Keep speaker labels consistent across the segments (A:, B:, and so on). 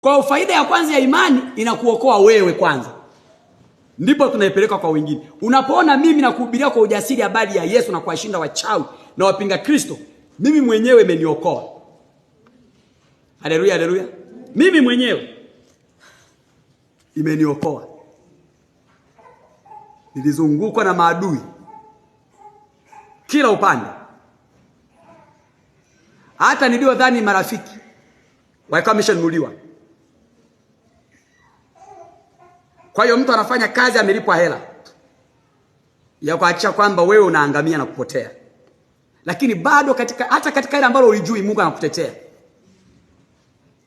A: Kwa faida ya kwanza ya imani inakuokoa wewe kwanza, ndipo tunaipeleka kwa wengine. Unapoona mimi nakuhubiria kwa ujasiri habari ya Yesu na kuwashinda wachawi na wapinga Kristo, mimi mwenyewe imeniokoa. Haleluya, haleluya. Mimi mwenyewe imeniokoa. Nilizungukwa na maadui kila upande, hata niliodhani marafiki wakawa wameshanunuliwa. Kwa hiyo mtu anafanya kazi, amelipwa hela ya kuhakikisha kwamba wewe unaangamia na kupotea, lakini bado hata katika ile ambalo ulijui Mungu anakutetea.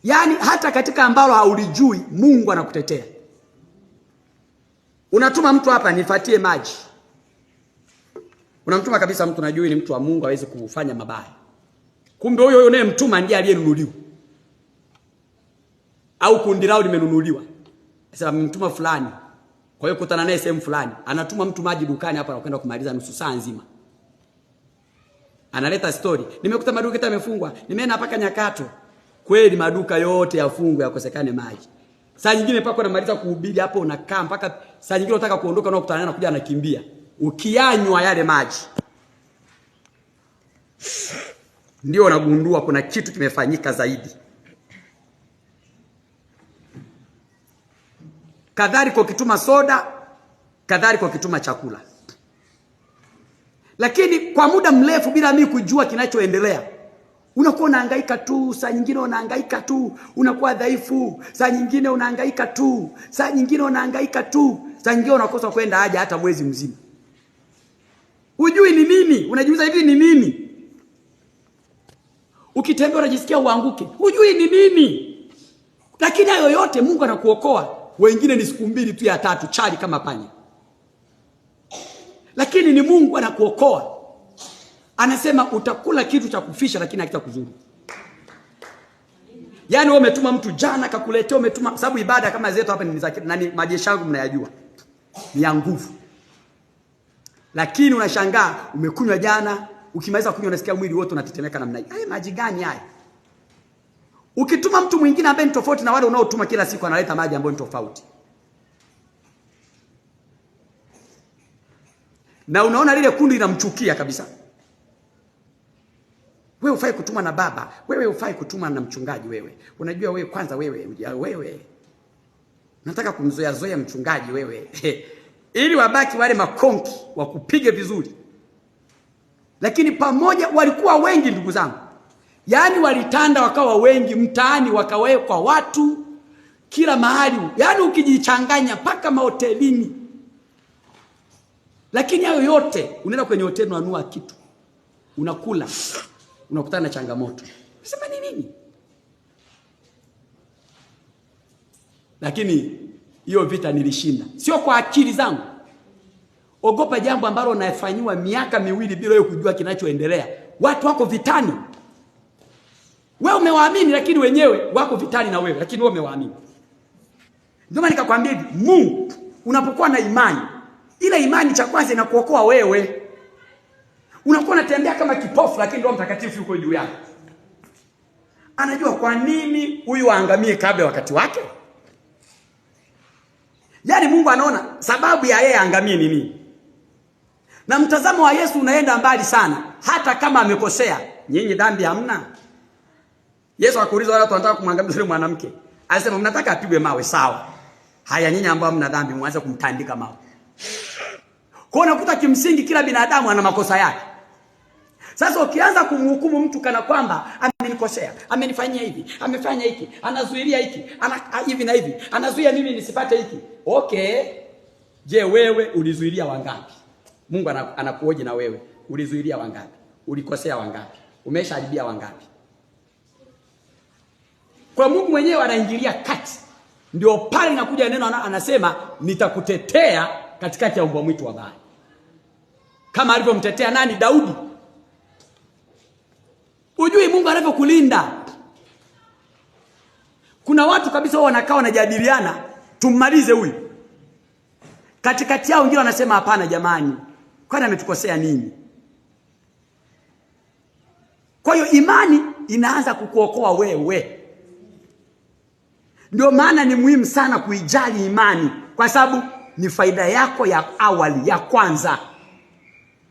A: Yaani hata katika ambalo haulijui Mungu anakutetea. Unatuma mtu hapa, nifuatie maji. Unamtuma kabisa mtu najui ni mtu wa Mungu, hawezi kufanya mabaya. Kumbe huyo unayemtuma ndiye aliyenunuliwa. Au kundi lao limenunuliwa. Sasa mtuma fulani, kwa hiyo kutana naye sehemu fulani, anatuma mtu maji dukani hapa anakwenda kumaliza nusu saa nzima. Analeta story, nimekuta maduka yote yamefungwa, nimeenda mpaka Nyakato. Kweli maduka yote yafungwe, yakosekane maji. Saa nyingine mpaka unamaliza kuhubiri hapo unakaa mpaka saa nyingine unataka kuondoka na kukutana na kuja anakimbia. Ukianywa yale maji, ndio unagundua kuna kitu kimefanyika zaidi. Kadhalika ukituma soda, kadhalika ukituma chakula. Lakini kwa muda mrefu bila mimi kujua kinachoendelea, unakuwa unahangaika tu, saa nyingine unahangaika tu, unakuwa dhaifu, saa nyingine unahangaika tu, saa nyingine unahangaika tu, saa nyingine unakosa kwenda haja hata mwezi mzima. Hujui ni nini, unajiuliza hivi ni nini? Ukitembea unajisikia uanguke, hujui ni nini. Lakini hayo yote Mungu anakuokoa. Wengine ni siku mbili tu ya tatu, chali kama panya. Lakini ni Mungu anakuokoa. Anasema utakula kitu cha kufisha lakini hakitakuzuru. Yaani wewe umetuma mtu jana akakuletea, umetuma, sababu ibada kama zetu hapa ni nani, majeshi yangu mnayajua. Ni ya nguvu. Lakini unashangaa umekunywa jana, ukimaliza kunywa unasikia mwili wote unatetemeka namna hii. Haya maji gani haya? Ukituma mtu mwingine ambaye ni tofauti na wale unaotuma kila siku, analeta maji ambayo ni tofauti. Na unaona lile kundi linamchukia kabisa. Wewe ufai kutuma na baba, wewe ufai kutuma na mchungaji wewe. Unajua wewe kwanza wewe nataka kumzoea mchungaji wewe. Ili wabaki wale makonki wakupige vizuri. Lakini pamoja walikuwa wengi ndugu zangu. Yaani walitanda wakawa wengi mtaani, wakawekwa watu kila mahali. Yaani ukijichanganya paka mahotelini. Lakini hayo yote unaenda kwenye hoteli unanunua kitu, unakula, unakutana na changamoto. Unasema ni nini? Lakini hiyo vita nilishinda. Sio kwa akili zangu. Ogopa jambo ambalo unafanywa miaka miwili bila wewe kujua kinachoendelea. Watu wako vitani. Wewe umewaamini lakini wenyewe wako vitani na wewe, lakini wewe umewaamini. Ndio maana nikakwambia hivi, Mungu unapokuwa na imani, ile imani cha kwanza inakuokoa wewe. Unakuwa unatembea kama kipofu lakini Roho Mtakatifu yuko juu yako. Anajua kwa nini huyu aangamie kabla wakati wake. Yaani Mungu anaona sababu ya yeye aangamie ni nini. Na mtazamo wa Yesu unaenda mbali sana, hata kama amekosea. Nyinyi dhambi hamna. Yesu akuuliza wale watu wanataka kumwangamiza yule mwanamke. Alisema mnataka apigwe mawe, sawa. Haya nyinyi ambao mna dhambi mwanze kumtandika mawe. Kwa unakuta kimsingi kila binadamu ana makosa yake. Sasa ukianza kumhukumu mtu kana kwamba amenikosea, amenifanyia hivi, amefanya hiki, anazuilia hiki, hivi na hivi, anazuia mimi nisipate hiki. Okay. Je, wewe ulizuilia wangapi? Mungu anakuoje na wewe? Ulizuilia wangapi? Ulikosea wangapi? Umeshaharibia wangapi? Kwa Mungu mwenyewe anaingilia kati. Ndio pale inakuja neno anasema nitakutetea katikati ya mbwa mwitu wabaya. Kama alivyomtetea nani? Daudi. Ujui Mungu anavyokulinda. Kuna watu kabisa wao wanakaa wanajadiliana, tummalize huyu. Katikati yao wengine wanasema hapana jamani, kwani ametukosea nini? Kwa hiyo imani inaanza kukuokoa wewe. Ndio maana ni muhimu sana kuijali imani, kwa sababu ni faida yako ya awali ya kwanza.